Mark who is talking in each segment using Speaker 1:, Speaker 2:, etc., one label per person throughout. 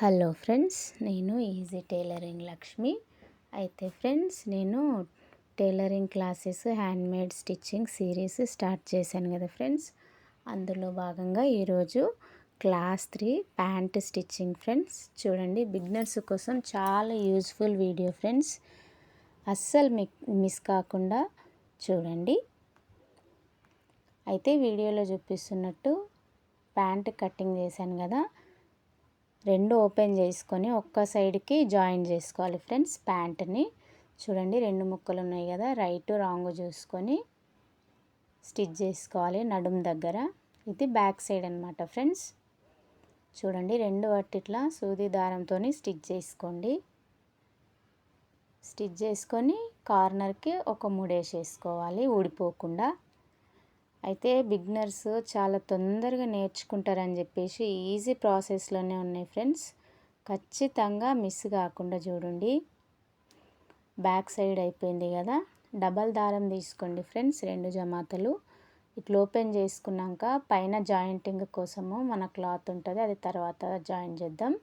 Speaker 1: Hello friends, నేను easy tailoring Lakshmi. అయితే friends, నేను tailoring classes handmade stitching series start చేశాను కదా ఫ్రెండ్స్. అందులో భాగంగా ఈరోజు క్లాస్ 3 ప్యాంట్ స్టిచ్చింగ్ ఫ్రెండ్స్. చూడండి, బిగినర్స్ కోసం చాలా యూజ్ఫుల్ వీడియో ఫ్రెండ్స్. అస్సలు మిస్ కాకుండా చూడండి. అయితే వీడియోలో చూపిస్తున్నట్టు ప్యాంట్ కటింగ్ చేశాను కదా, రెండు ఓపెన్ చేసుకొని ఒక్క సైడ్కి జాయిన్ చేసుకోవాలి ఫ్రెండ్స్. ప్యాంట్ని చూడండి, రెండు ముక్కలు ఉన్నాయి కదా, రైట్ రాంగ్ చూసుకొని స్టిచ్ చేసుకోవాలి నడుం దగ్గర. ఇది బ్యాక్ సైడ్ అనమాట ఫ్రెండ్స్. చూడండి, రెండు ఇట్లా సూది దారంతో స్టిచ్ చేసుకోండి. స్టిచ్ చేసుకొని కార్నర్కి ఒక ముడేసేసుకోవాలి ఊడిపోకుండా. అయితే బిగినర్స్ చాలా తొందరగా నేర్చుకుంటారని చెప్పేసి ఈజీ ప్రాసెస్లోనే ఉన్నాయి ఫ్రెండ్స్. ఖచ్చితంగా మిస్ కాకుండా చూడండి. బ్యాక్ సైడ్ అయిపోయింది కదా, డబల్ దారం తీసుకోండి ఫ్రెండ్స్, రెండు జమాతలు. ఇట్లా ఓపెన్ చేసుకున్నాక పైన జాయింటింగ్ కోసము మన క్లాత్ ఉంటుంది, అది తర్వాత జాయిన్ చేద్దాం.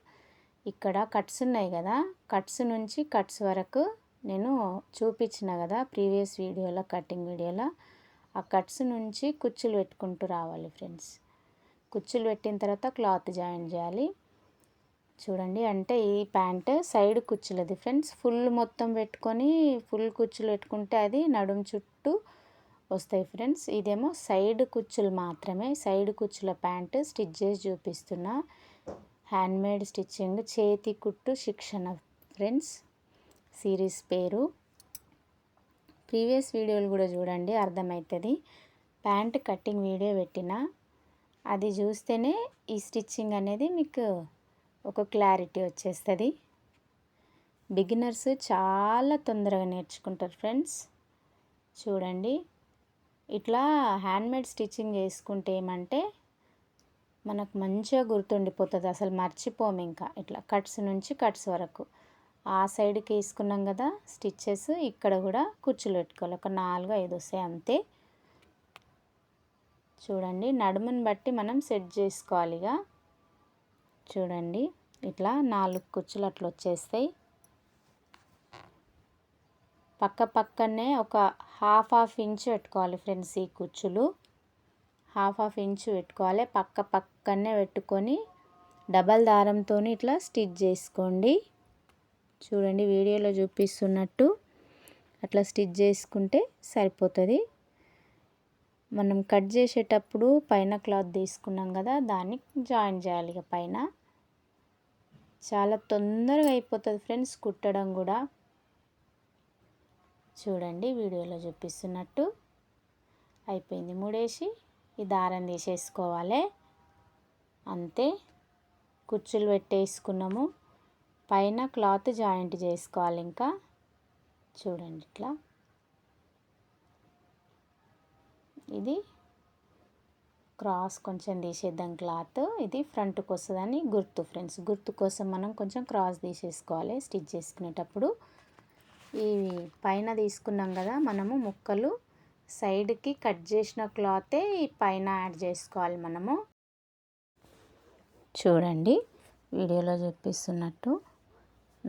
Speaker 1: ఇక్కడ కట్స్ ఉన్నాయి కదా, కట్స్ నుంచి కట్స్ వరకు నేను చూపించిన కదా ప్రీవియస్ వీడియోలో, కటింగ్ వీడియోలో. ఆ కట్స్ నుంచి కుచ్చులు పెట్టుకుంటూ రావాలి ఫ్రెండ్స్. కుచ్చులు పెట్టిన తర్వాత క్లాత్ జాయిన్ చేయాలి. చూడండి, అంటే ఈ ప్యాంట్ సైడ్ కుచ్చులది ఫ్రెండ్స్. ఫుల్ మొత్తం పెట్టుకొని ఫుల్ కుచ్చులు పెట్టుకుంటే అది నడుం చుట్టూ వస్తాయి ఫ్రెండ్స్. ఇదేమో సైడ్ కుచ్చులు మాత్రమే. సైడ్ కుచ్చుల ప్యాంట్ స్టిచ్ చేసి చూపిస్తున్నా. హ్యాండ్మేడ్ స్టిచ్చింగ్ చేతి కుట్టు శిక్షణ ఫ్రెండ్స్. సిరీస్ పేరు. ప్రీవియస్ వీడియోలు కూడా చూడండి, అర్థమవుతుంది. ప్యాంట్ కటింగ్ వీడియో పెట్టిన, అది చూస్తేనే ఈ స్టిచ్చింగ్ అనేది మీకు ఒక క్లారిటీ వచ్చేస్తుంది. బిగినర్స్ చాలా తొందరగా నేర్చుకుంటారు ఫ్రెండ్స్. చూడండి, ఇట్లా హ్యాండ్మేడ్ స్టిచ్చింగ్ చేసుకుంటే ఏమంటే మనకు మంచిగా గుర్తుండిపోతుంది, అసలు మర్చిపోము. ఇంకా ఇట్లా కట్స్ నుంచి కట్స్ వరకు ఆ సైడ్కి వేసుకున్నాం కదా స్టిచ్చెస్, ఇక్కడ కూడా కుచ్చులు పెట్టుకోవాలి. ఒక 4-5 వస్తాయి అంతే. చూడండి, నడుముని బట్టి మనం సెట్ చేసుకోవాలి. ఇక చూడండి, ఇట్లా 4 కుచ్చులు అట్లా వచ్చేస్తాయి. పక్కనే ఒక హాఫ్ ఇంచ్ పెట్టుకోవాలి ఫ్రెండ్స్. ఈ కుచ్చులు హాఫ్ ఇంచ్ పెట్టుకోవాలి. పక్కనే పెట్టుకొని డబల్ దారంతో ఇట్లా స్టిచ్ చేసుకోండి. చూడండి, వీడియోలో చూపిస్తున్నట్టు అట్లా స్టిచ్ చేసుకుంటే సరిపోతుంది. మనం కట్ చేసేటప్పుడు పైన క్లాత్ తీసుకున్నాం కదా, దాన్ని జాయిన్ చేయాలి. ఇక పైన చాలా తొందరగా అయిపోతుంది ఫ్రెండ్స్ కుట్టడం కూడా. చూడండి, వీడియోలో చూపిస్తున్నట్టు అయిపోయింది. ముడేసి ఈ దారం తీసేసుకోవాలి అంతే. కుచ్చులు పెట్టేసుకున్నాము. పైన క్లాత్ జాయింట్ చేసుకోవాలి. ఇంకా చూడండి, ఇట్లా ఇది క్రాస్ కొంచెం తీసేద్దాం క్లాత్. ఇది ఫ్రంట్కి వస్తుందని గుర్తు ఫ్రెండ్స్. గుర్తు కోసం మనం కొంచెం క్రాస్ తీసేసుకోవాలి స్టిచ్ చేసుకునేటప్పుడు. ఈ పైన తీసుకున్నాం కదా మనము ముక్కలు, సైడ్కి కట్ చేసిన క్లాతే ఈ పైన యాడ్ చేసుకోవాలి మనము. చూడండి, వీడియోలో చూపిస్తున్నట్టు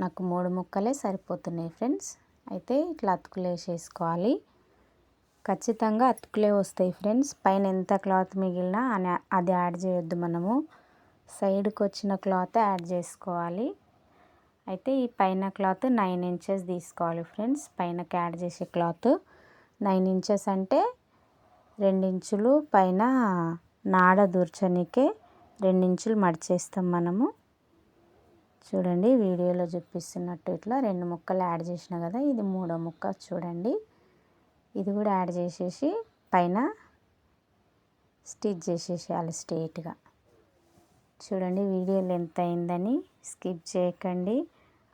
Speaker 1: నాకు 3 ముక్కలే సరిపోతున్నాయి ఫ్రెండ్స్. అయితే ఇట్లా అతుకులు వేసేసుకోవాలి. ఖచ్చితంగా అతుకులే వస్తాయి ఫ్రెండ్స్. పైన ఎంత క్లాత్ మిగిలినా అది యాడ్ చేయొద్దు మనము. సైడ్కి వచ్చిన క్లాత్ యాడ్ చేసుకోవాలి. అయితే ఈ పైన క్లాత్ 9 ఇంచెస్ తీసుకోవాలి ఫ్రెండ్స్. పైనకి యాడ్ చేసే క్లాత్ 9 ఇంచెస్ అంటే 2 ఇంచులు పైన నాడ దూర్చనికే 2 ఇంచులు మడిచేస్తాం మనము. చూడండి, వీడియోలో చూపిస్తున్నట్టు ఇట్లా 2 ముక్కలు యాడ్ చేసిన కదా, ఇది 3వ ముక్క. చూడండి, ఇది కూడా యాడ్ చేసేసి పైన స్టిచ్ చేసేసేయాలి స్ట్రైట్గా. చూడండి, వీడియో లెంత్ అయిందని స్కిప్ చేయకండి,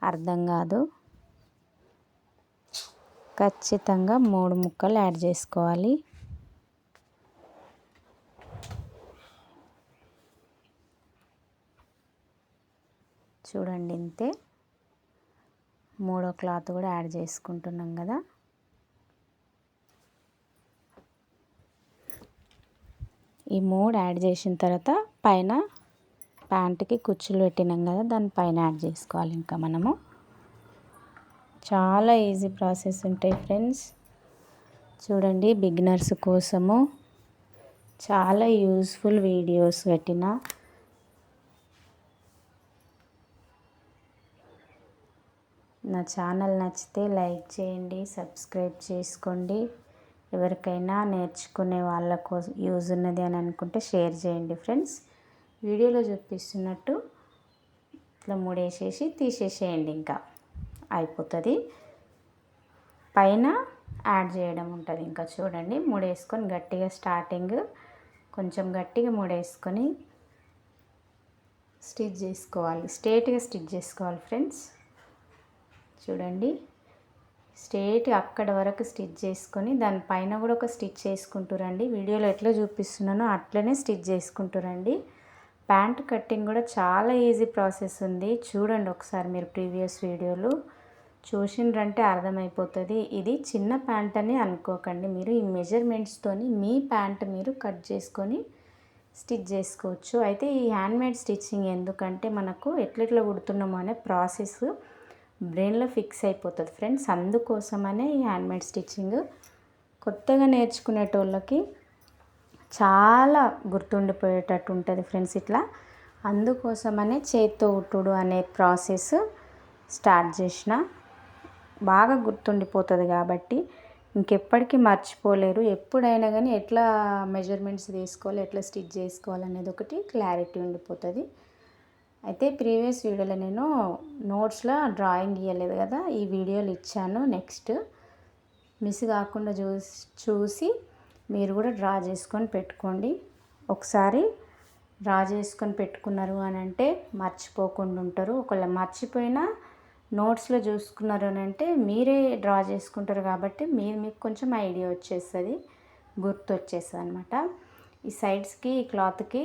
Speaker 1: అర్థం కాదు. ఖచ్చితంగా 3 ముక్కలు యాడ్ చేసుకోవాలి. చూడండి, ఇంతే. 3వ క్లాత్ కూడా యాడ్ చేసుకుంటున్నాం కదా. ఈ 3 యాడ్ చేసిన తర్వాత పైన ప్యాంట్కి కుచ్చులు పెట్టినాం కదా, దానిపైన యాడ్ చేసుకోవాలి. ఇంకా మనము చాలా ఈజీ ప్రాసెస్ ఉంటాయి ఫ్రెండ్స్. చూడండి, బిగినర్స్ కోసము చాలా యూస్ఫుల్ వీడియోస్ పెట్టిన. నా ఛానల్ నచ్చితే లైక్ చేయండి, సబ్స్క్రైబ్ చేసుకోండి. ఎవరికైనా నేర్చుకునే వాళ్ళ కోసం యూజ్ ఉన్నది అని అనుకుంటే షేర్ చేయండి ఫ్రెండ్స్. వీడియోలో చూపిస్తున్నట్టు ఇట్లా ముడేసేసి తీసేసేయండి, ఇంకా అయిపోతుంది. పైన యాడ్ చేయడం ఉంటుంది. ఇంకా చూడండి, ముడేసుకొని గట్టిగా స్టార్టింగ్ కొంచెం గట్టిగా ముడేసుకొని స్టిచ్ చేసుకోవాలి. స్ట్రేట్గా స్టిచ్ చేసుకోవాలి ఫ్రెండ్స్. చూడండి, స్ట్రేట్ అక్కడ వరకు స్టిచ్ చేసుకొని దానిపైన కూడా ఒక స్టిచ్ చేసుకుంటారండి. వీడియోలో ఎట్లా చూపిస్తున్నానో అట్లనే స్టిచ్ చేసుకుంటారండి. ప్యాంట్ కటింగ్ కూడా చాలా ఈజీ ప్రాసెస్ ఉంది. చూడండి ఒకసారి మీరు ప్రీవియస్ వీడియోలు చూసిండ్రంటే అర్థమైపోతుంది. ఇది చిన్న ప్యాంట్ అని అనుకోకండి మీరు. ఈ మెజర్మెంట్స్తోని మీ ప్యాంట్ మీరు కట్ చేసుకొని స్టిచ్ చేసుకోవచ్చు. అయితే ఈ హ్యాండ్మేడ్ స్టిచ్చింగ్ ఎందుకంటే మనకు ఎట్లెట్లా కుడుతున్నామో అనే ప్రాసెస్ బ్రెయిన్లో ఫిక్స్ అయిపోతుంది ఫ్రెండ్స్. అందుకోసమనే ఈ హ్యాండ్మేడ్ స్టిచ్చింగ్ కొత్తగా నేర్చుకునేటోళ్ళకి చాలా గుర్తుండిపోయేటట్టు ఉంటుంది ఫ్రెండ్స్. ఇట్లా అందుకోసమనే చేత్తో కుట్టుడు అనే ప్రాసెస్ స్టార్ట్ చేసిన. బాగా గుర్తుండిపోతుంది కాబట్టి ఇంకెప్పటికీ మర్చిపోలేరు. ఎప్పుడైనా కానీ ఎట్లా మెజర్మెంట్స్ తీసుకోవాలి, ఎట్లా స్టిచ్ చేసుకోవాలి అనేది ఒకటి క్లారిటీ ఉండిపోతుంది. అయితే ప్రీవియస్ వీడియోలో నేను నోట్స్లో డ్రాయింగ్ ఇవ్వలేదు కదా, ఈ వీడియోలు ఇచ్చాను. నెక్స్ట్ మిస్ కాకుండా చూసి మీరు కూడా డ్రా చేసుకొని పెట్టుకోండి. ఒకసారి డ్రా చేసుకొని పెట్టుకున్నారు అని అంటే మర్చిపోకుండా ఉంటారు. ఒకవేళ మర్చిపోయినా నోట్స్లో చూసుకున్నారు అని అంటే మీరే డ్రా చేసుకుంటారు కాబట్టి మీకు కొంచెం ఐడియా వచ్చేస్తుంది, గుర్తు వచ్చేస్తుంది అనమాట. ఈ సైడ్స్కి ఈ క్లాత్కి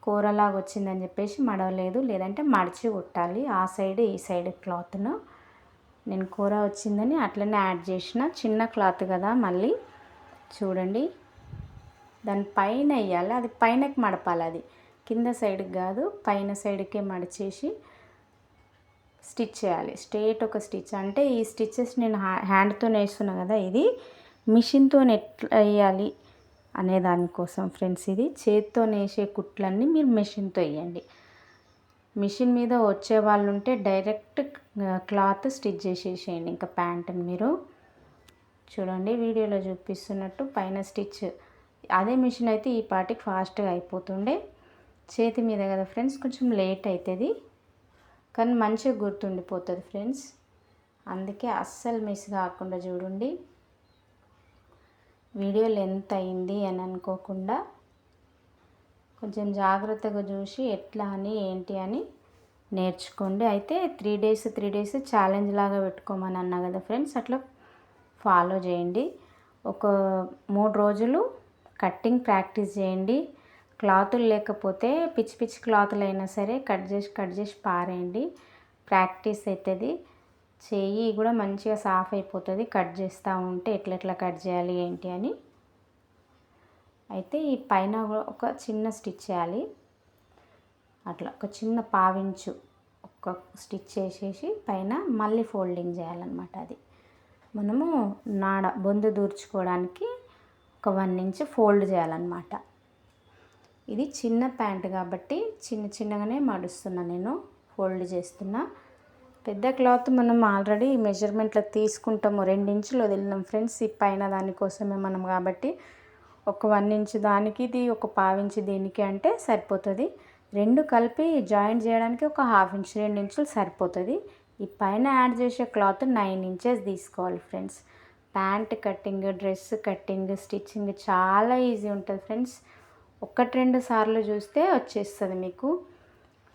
Speaker 1: కూరలాగా వచ్చిందని చెప్పేసి మడవలేదు, లేదంటే మడిచి కుట్టాలి. ఆ సైడ్ ఈ సైడ్ క్లాత్ను నేను కూర వచ్చిందని అట్లనే యాడ్ చేసిన. చిన్న క్లాత్ కదా, మళ్ళీ చూడండి దాని పైన వేయాలి. అది పైనకి మడపాలి, అది కింద సైడ్కి కాదు, పైన సైడ్కే మడిచేసి స్టిచ్ చేయాలి. స్ట్రేట్ ఒక స్టిచ్ అంటే ఈ స్టిచ్చెస్ నేను హ్యాండ్తో వేస్తున్నా కదా, ఇది మిషన్తో ఎట్లా వేయాలి అనే దానికోసం ఫ్రెండ్స్. ఇది చేత్తో వేసే కుట్లన్నీ మీరు మిషన్తో వేయండి. మిషన్ మీద వచ్చే వాళ్ళు ఉంటే డైరెక్ట్ క్లాత్ స్టిచ్ చేసేసేయండి. ఇంకా ప్యాంటుని మీరు చూడండి వీడియోలో చూపిస్తున్నట్టు పైన స్టిచ్. అదే మిషన్ అయితే ఈ పాటికి ఫాస్ట్గా అయిపోతుండే. చేతి మీద కదా ఫ్రెండ్స్, కొంచెం లేట్ అవుతుంది కానీ మంచిగా గుర్తుండిపోతుంది ఫ్రెండ్స్. అందుకే అస్సలు మిస్ కాకుండా చూడండి. వీడియో లెంత్ అయింది అని అనుకోకుండా కొంచెం జాగ్రత్తగా చూసి ఎట్లా అని ఏంటి అని నేర్చుకోండి. అయితే 3 days ఛాలెంజ్ లాగా పెట్టుకోమని అన్నా కదా ఫ్రెండ్స్, అట్లా ఫాలో చేయండి. ఒక 3 రోజులు కట్టింగ్ ప్రాక్టీస్ చేయండి. క్లాతులు లేకపోతే పిచ్చి పిచ్చి క్లాతులు అయినా సరే కట్ చేసి పారేయండి. ప్రాక్టీస్ అవుతుంది. చెయ్యి కూడా మంచిగా సాఫ్ అయిపోతుంది కట్ చేస్తూ ఉంటే ఎట్లా కట్ చేయాలి ఏంటి అని. అయితే ఈ పైన ఒక చిన్న స్టిచ్ చేయాలి. అట్లా ఒక చిన్న పావించు ఒక స్టిచ్ చేసేసి పైన మళ్ళీ ఫోల్డింగ్ చేయాలన్నమాట. అది మనము బొందు దూర్చుకోవడానికి ఒక 1 inch ఫోల్డ్ చేయాలన్నమాట. ఇది చిన్న ప్యాంట్ కాబట్టి చిన్నగానే మడుస్తున్నా, నేను ఫోల్డ్ చేస్తున్నా. పెద్ద క్లాత్ మనం ఆల్రెడీ మెజర్మెంట్లో తీసుకుంటాము, 2 inches వదిలినాం ఫ్రెండ్స్ ఈ పైన దానికోసమే మనం. కాబట్టి ఒక 1 inch దానికి, ఇది ఒక 1/2 inch దీనికి అంటే సరిపోతుంది. 2 కలిపి జాయింట్ చేయడానికి ఒక 1/2 inch 2 inches సరిపోతుంది. ఈ పైన యాడ్ చేసే క్లాత్ 9 inches తీసుకోవాలి friends. Pant cutting, dress cutting, stitching చాలా ఈజీ ఉంటుంది ఫ్రెండ్స్. 1-2 సార్లు చూస్తే వచ్చేస్తుంది మీకు.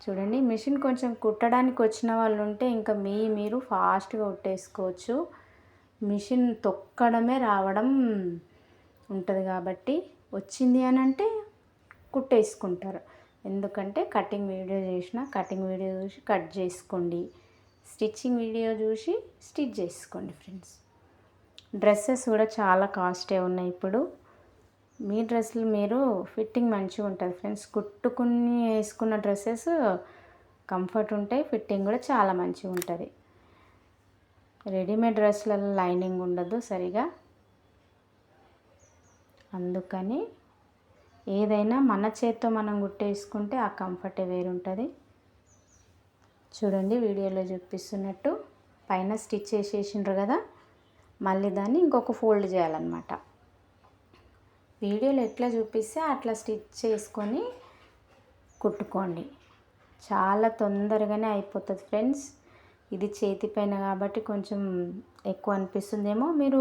Speaker 1: చూడండి, మిషన్ కొంచెం కుట్టడానికి వచ్చిన వాళ్ళు ఉంటే ఇంకా మీరు ఫాస్ట్గా కుట్టేసుకోవచ్చు. మిషన్ తొక్కడమే రావడం ఉంటుంది కాబట్టి వచ్చింది అని అంటే కుట్టేసుకుంటారు. ఎందుకంటే కటింగ్ వీడియో చూసి కట్ చేసుకోండి, స్టిచ్చింగ్ వీడియో చూసి స్టిచ్ చేసుకోండి ఫ్రెండ్స్. డ్రెస్సెస్ కూడా చాలా కాస్టే ఉన్నాయి ఇప్పుడు. మీ డ్రెస్సులు మీరు ఫిట్టింగ్ మంచిగా ఉంటుంది ఫ్రెండ్స్. కుట్టుకుని వేసుకున్న డ్రెస్సెస్ కంఫర్ట్ ఉంటాయి, ఫిట్టింగ్ కూడా చాలా మంచిగా ఉంటుంది. రెడీమేడ్ డ్రెస్సులలో లైనింగ్ ఉండదు సరిగా, అందుకని ఏదైనా మన చేత్తో మనం కుట్టేసుకుంటే ఆ కంఫర్టే వేరుంటుంది. చూడండి వీడియోలో చూపిస్తున్నట్టు పైన స్టిచ్ చేసేసిండ్రు కదా, మళ్ళీ దాన్ని ఇంకొక ఫోల్డ్ చేయాలన్నమాట. వీడియోలో ఎట్లా చూపిస్తే అట్లా స్టిచ్ చేసుకొని కుట్టుకోండి, చాలా తొందరగానే అయిపోతుంది ఫ్రెండ్స్. ఇది చేతి పైన కాబట్టి కొంచెం ఎక్కువ అనిపిస్తుందేమో. మీరు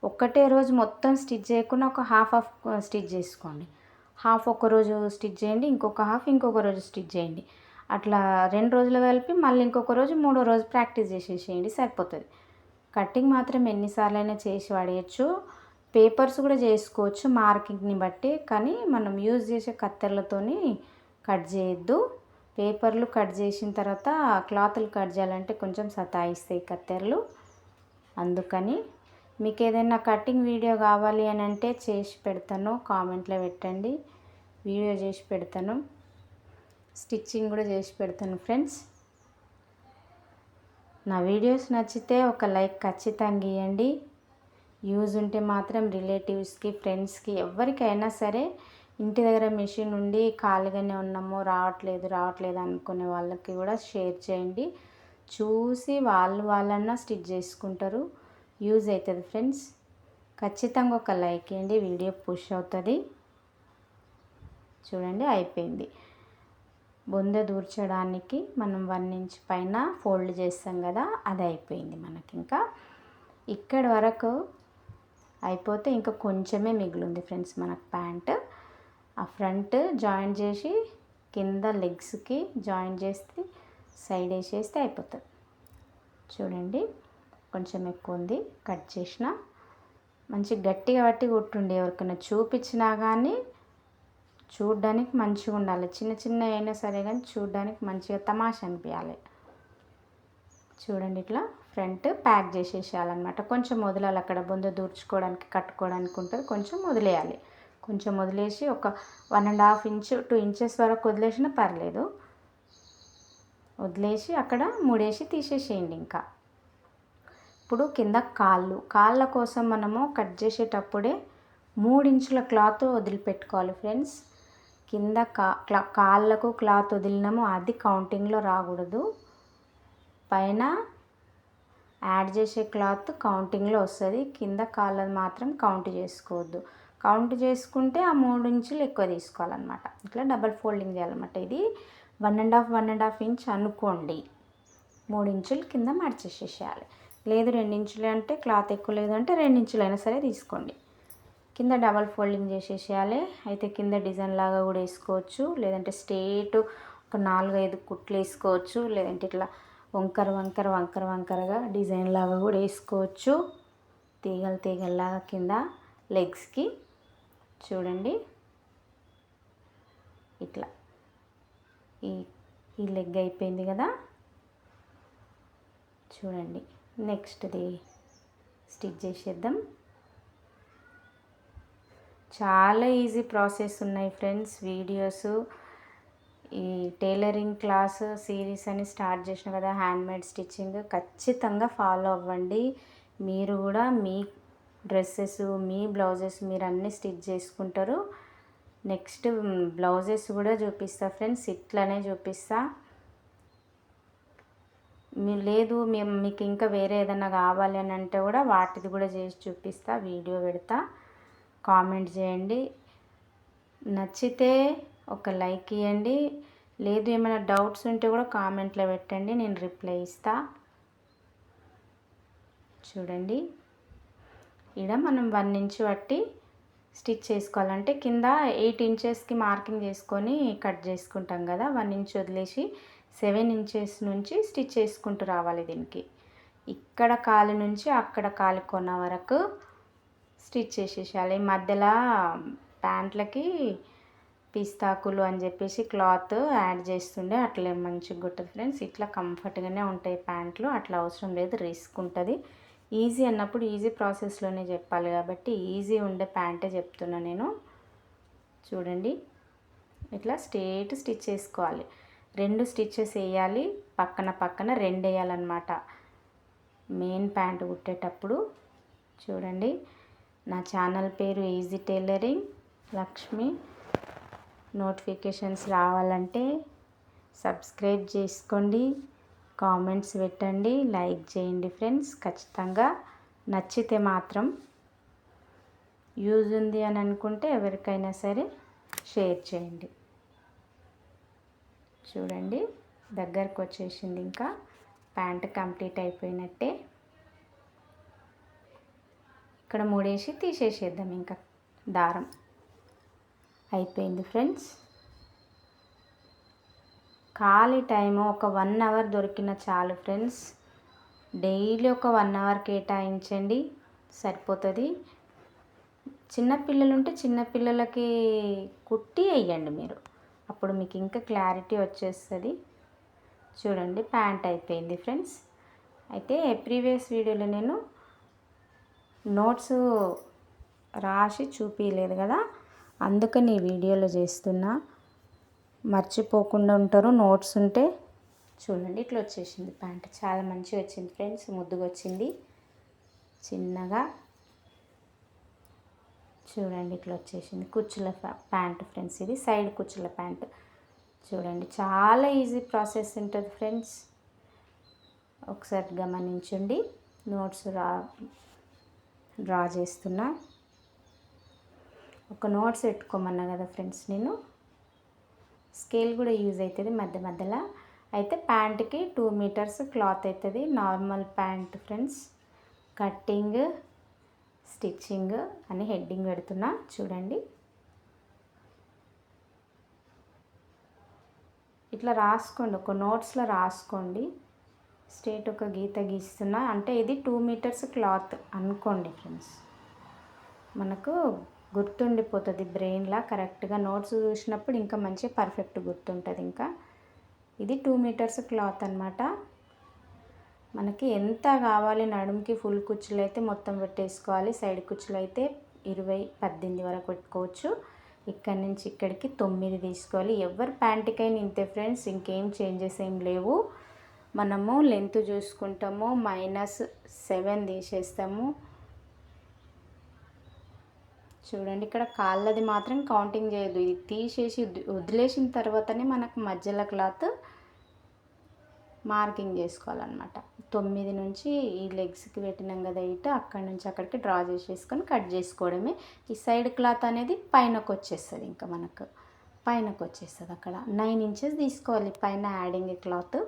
Speaker 1: ఒక్కటే రోజు మొత్తం స్టిచ్ చేయకుండా ఒక హాఫ్ స్టిచ్ చేసుకోండి. హాఫ్ ఒక రోజు స్టిచ్ చేయండి, ఇంకొక హాఫ్ ఇంకొక రోజు స్టిచ్ చేయండి. అట్లా 2 రోజులు కలిపి మళ్ళీ ఇంకొక రోజు 3వ రోజు ప్రాక్టీస్ చేసేసేయండి, సరిపోతుంది. కటింగ్ మాత్రం ఎన్నిసార్లైనా చేసి పడేయచ్చు. పేపర్స్ కూడా చేసుకోవచ్చు మార్కింగ్ని బట్టి, కానీ మనం యూజ్ చేసే కత్తెరలతోని కట్ చేయొద్దు. పేపర్లు కట్ చేసిన తర్వాత క్లాతులు కట్ చేయాలంటే కొంచెం సతాయిస్తాయి కత్తెరలు. అందుకని మీకు ఏదైనా కటింగ్ వీడియో కావాలి అని అంటే చేసి పెడతాను, కామెంట్లో పెట్టండి, వీడియో చేసి పెడతాను, స్టిచ్చింగ్ కూడా చేసి పెడతాను ఫ్రెండ్స్. నా వీడియోస్ నచ్చితే ఒక లైక్ ఖచ్చితంగా ఇవ్వండి. యూజ్ ఉంటే మాత్రం రిలేటివ్స్కి, ఫ్రెండ్స్కి, ఎవరికైనా సరే ఇంటి దగ్గర మిషన్ ఉండి ఖాళీగానే ఉన్నాము రావట్లేదు అనుకునే వాళ్ళకి కూడా షేర్ చేయండి. చూసి వాళ్ళన్నా స్టిచ్ చేసుకుంటారు, యూజ్ అవుతుంది ఫ్రెండ్స్. ఖచ్చితంగా ఒక లైక్ ఇవ్వండి, వీడియో పుష్ అవుతుంది. చూడండి అయిపోయింది. బొంద దూర్చడానికి మనం 1 ఇంచ్ పైన ఫోల్డ్ చేస్తాం కదా, అది అయిపోయింది మనకి. ఇంకా ఇక్కడ వరకు అయిపోతే ఇంకా కొంచెమే మిగిలింది ఫ్రెండ్స్ మనకు ప్యాంట్. ఆ ఫ్రంట్ జాయింట్ చేసి కింద లెగ్స్కి జాయింట్ చేస్తే సైడ్ వేసేస్తే అయిపోతుంది. చూడండి కొంచెం ఎక్కువ ఉంది, కట్ చేసిన. మంచి గట్టిగా పట్టి కుట్టుండి, ఎవరికైనా చూపించినా కానీ చూడ్డానికి మంచిగా ఉండాలి. చిన్న అయినా సరే కానీ చూడ్డానికి మంచిగా తమాషా అనిపించాలి. చూడండి ఇట్లా ఫ్రంట్ ప్యాక్ చేసేసేయాలన్నమాట. కొంచెం వదలాలి, అక్కడ బొంద దూర్చుకోవడానికి కట్టుకోవడానికి ఉంటుంది, కొంచెం వదిలేయాలి. కొంచెం వదిలేసి ఒక 1.5 ఇంచ్ 2 ఇంచెస్ వరకు వదిలేసినా పర్లేదు. వదిలేసి అక్కడ ముడేసి తీసేసేయండి. ఇంకా ఇప్పుడు కింద కాళ్ళ కోసం మనము కట్ చేసేటప్పుడే 3 ఇంచుల క్లాత్ వదిలిపెట్టుకోవాలి ఫ్రెండ్స్. కింద కాళ్ళకు క్లాత్ వదిలినాము, అది కౌంటింగ్లో రాకూడదు. పైన యాడ్ చేసే క్లాత్ కౌంటింగ్లో వస్తుంది, కింద కాళ్ళది మాత్రం కౌంట్ చేసుకోవద్దు. కౌంట్ చేసుకుంటే ఆ 3 ఇంచులు ఎక్కువ తీసుకోవాలన్నమాట. ఇట్లా డబల్ ఫోల్డింగ్ చేయాలన్నమాట. ఇది 1.5 ఇంచ్ అనుకోండి, 3 ఇంచులు కింద మడిచేసేసేయాలి. లేదు 2 ఇంచులు అంటే క్లాత్ ఎక్కువ లేదు అంటే 2 ఇంచులైనా సరే తీసుకోండి. కింద డబల్ ఫోల్డింగ్ చేసేసేయాలి. అయితే కింద డిజైన్ లాగా కూడా వేసుకోవచ్చు, లేదంటే స్ట్రేట్ ఒక 4-5 కుట్లు వేసుకోవచ్చు, లేదంటే ఇట్లా వంకరగా డిజైన్ లాగా కూడా వేసుకోవచ్చు, తీగల్లాగా కింద లెగ్స్కి. చూడండి ఇట్లా ఈ లెగ్ అయిపోయింది కదా. చూడండి నెక్స్ట్ది స్టిచ్ చేసేద్దాం. చాలా ఈజీ ప్రాసెస్ ఉన్నాయి ఫ్రెండ్స్. వీడియోస్ ఈ టైలరింగ్ క్లాస్ సిరీస్ అని స్టార్ట్ చేసిన కదా, హ్యాండ్మేడ్ స్టిచ్చింగ్, ఖచ్చితంగా ఫాలో అవ్వండి. మీరు కూడా మీ డ్రెస్సెస్, మీ బ్లౌజెస్ మీరు అన్నీ స్టిచ్ చేసుకుంటారు. నెక్స్ట్ బ్లౌజెస్ కూడా చూపిస్తా ఫ్రెండ్స్, ఇట్లానే చూపిస్తా. మీకు ఇంకా వేరే ఏదైనా కావాలి అని అంటే కూడా వాటిది కూడా చేసి చూపిస్తా, వీడియో పెడతా. కామెంట్ చేయండి, నచ్చితే ఒక లైక్ ఇవ్వండి. లేదు ఏమైనా డౌట్స్ ఉంటే కూడా కామెంట్లో పెట్టండి, నేను రిప్లై ఇస్తా. చూడండి ఇక్కడ మనం 1 ఇంచ్ బట్టి స్టిచ్ చేసుకోవాలంటే కింద 8 ఇంచెస్కి మార్కింగ్ చేసుకొని కట్ చేసుకుంటాం కదా, 1 ఇంచ్ వదిలేసి 7 ఇంచెస్ నుంచి స్టిచ్ చేసుకుంటూ రావాలి. దీనికి ఇక్కడ కాలు నుంచి అక్కడ కాలు కొన వరకు స్టిచ్ చేసేసేయాలి. మధ్యలో ప్యాంట్లకి పిస్తాకులు అని చెప్పేసి క్లాత్ యాడ్ చేస్తుండే, అట్లే మంచిగా కుట్టదు ఫ్రెండ్స్. ఇట్లా కంఫర్ట్గానే ఉంటాయి ప్యాంట్లు, అట్లా అవసరం లేదు, రిస్క్ ఉంటుంది. ఈజీ అన్నప్పుడు ఈజీ ప్రాసెస్లోనే చెప్పాలి కాబట్టి ఈజీ ఉండే ప్యాంటే చెప్తున్నా నేను. చూడండి ఇట్లా స్ట్రేట్ స్టిచ్ వేసుకోవాలి. 2 స్టిచ్చెస్ వేయాలి, పక్కన పక్కన 2 వేయాలన్నమాట మెయిన్ ప్యాంట్ కుట్టేటప్పుడు. చూడండి, నా ఛానల్ పేరు ఈజీ టైలరింగ్ లక్ష్మి. నోటిఫికేషన్స్ రావాలంటే సబ్స్క్రైబ్ చేసుకోండి, కామెంట్స్ పెట్టండి, లైక్ చేయండి ఫ్రెండ్స్. ఖచ్చితంగా నచ్చితే మాత్రం యూజ్ ఉంది అని అనుకుంటే ఎవరికైనా సరే షేర్ చేయండి. చూడండి దగ్గరకు వచ్చేసింది, ఇంకా ప్యాంట్ కంప్లీట్ అయిపోయినట్టే. ఇక్కడ 3 వేసి తీసేసేద్దాం, ఇంకా దారం అయిపోయింది ఫ్రెండ్స్. ఖాళీ టైము ఒక 1 అవర్ దొరికిన చాలు ఫ్రెండ్స్. డైలీ ఒక 1 అవర్ కేటాయించండి, సరిపోతుంది. చిన్నపిల్లలు ఉంటే చిన్నపిల్లలకి కుట్టి వేయండి మీరు, అప్పుడు మీకు ఇంకా క్లారిటీ వచ్చేస్తుంది. చూడండి ప్యాంట్ అయిపోయింది ఫ్రెండ్స్. అయితే ప్రీవియస్ వీడియోలో నేను నోట్స్ రాసి చూపించలేదు కదా, అందుకని ఈ వీడియోలో చేస్తున్నా. మర్చిపోకుండా ఉంటారు నోట్స్ ఉంటే. చూడండి ఇట్లా వచ్చేసింది ప్యాంట్, చాలా మంచిగా వచ్చింది ఫ్రెండ్స్, ముద్దుగా వచ్చింది చిన్నగా. చూడండి ఇట్లా వచ్చేసింది కుచ్చుల ప్యాంట్ ఫ్రెండ్స్, ఇది సైడ్ కుచ్చుల ప్యాంట్. చూడండి చాలా ఈజీ ప్రాసెస్ ఉంటుంది ఫ్రెండ్స్, ఒకసారి గమనించండి. నోట్స్ డ్రా చేస్తున్నా. ఒక నోట్స్ పెట్టుకోమన్నా కదా ఫ్రెండ్స్, నేను స్కేల్ కూడా యూజ్ అవుతుంది మధ్య మధ్యలో. అయితే ప్యాంట్కి 2 మీటర్స్ క్లాత్ అవుతుంది, normal pant friends. Cutting stitching అని హెడ్డింగ్ పెడుతున్నా. చూడండి ఇట్లా రాసుకోండి, ఒక నోట్స్లో రాసుకోండి. స్ట్రేట్ ఒక గీత గీస్తున్నా అంటే ఇది 2 మీటర్స్ క్లాత్ అనుకోండి ఫ్రెండ్స్, మనకు గుర్తుండిపోతుంది బ్రెయిన్లా. కరెక్ట్గా నోట్స్ చూసినప్పుడు ఇంకా మంచి పర్ఫెక్ట్ గుర్తుంటుంది. ఇంకా ఇది 2 మీటర్స్ క్లాత్ అనమాట. మనకి ఎంత కావాలి, నడుముకి ఫుల్ కుచ్చులు అయితే మొత్తం పెట్టేసుకోవాలి, సైడ్ కుచ్చులు అయితే 18 వరకు పెట్టుకోవచ్చు. ఇక్కడి నుంచి ఇక్కడికి 9 తీసుకోవాలి. ఎవరి ప్యాంట్కైనా ఇంతే ఫ్రెండ్స్, ఇంకేం చేంజెస్ ఏం లేవు. మనము లెంత్ చూసుకుంటాము, -7 తీసేస్తాము. చూడండి ఇక్కడ కాళ్ళది మాత్రం కౌంటింగ్ చేయదు, ఇది తీసేసి వదిలేసిన తర్వాతనే మనకు మధ్యలో క్లాత్ మార్కింగ్ చేసుకోవాలన్నమాట. 9 నుంచి ఈ లెగ్స్కి పెట్టినాం కదా ఇటు, అక్కడి నుంచి అక్కడికి డ్రా చేసేసుకొని కట్ చేసుకోవడమే. ఈ సైడ్ క్లాత్ అనేది పైనకు వచ్చేస్తుంది, ఇంకా మనకు పైనకు వచ్చేస్తుంది. అక్కడ 9 ఇంచెస్ తీసుకోవాలి పైన యాడింగ్ క్లాత్.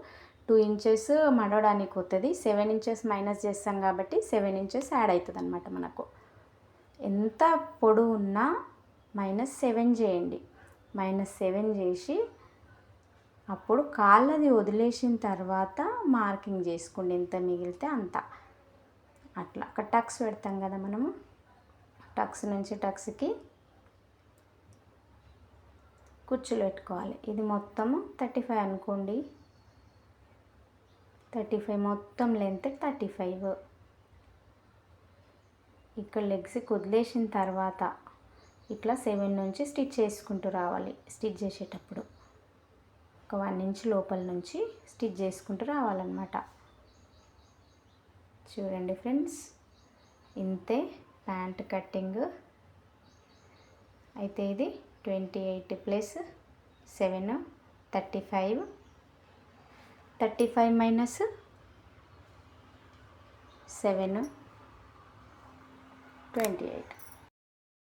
Speaker 1: 2 ఇంచెస్ మడవడానికి పోతుంది, 7 ఇంచెస్ మైనస్ చేస్తాం కాబట్టి 7 ఇంచెస్ యాడ్ అవుతుంది అనమాట మనకు. ఎంత పొడవు ఉన్నా -7 చేయండి. -7 చేసి అప్పుడు కాళ్ళది వదిలేసిన తర్వాత మార్కింగ్ చేసుకోండి, ఎంత మిగిలితే అంత. అట్లా ఒక టక్స్ పెడతాం కదా మనము, టక్స్ నుంచి టక్స్కి కుచ్చులు పెట్టుకోవాలి. ఇది మొత్తము 35 అనుకోండి, 35 మొత్తం లెంత్ 35. ఇక్కడ లెగ్స్కి వదిలేసిన తర్వాత ఇట్లా 7 నుంచి స్టిచ్ చేసుకుంటూ రావాలి. స్టిచ్ చేసేటప్పుడు ఒక 1 ఇంచ్ లోపల నుంచి స్టిచ్ చేసుకుంటూ రావాలన్నమాట. చూడండి ఫ్రెండ్స్, ఇంతే ప్యాంట్ కట్టింగ్. అయితే ఇది 28 + 7 35, 35 - 7 28.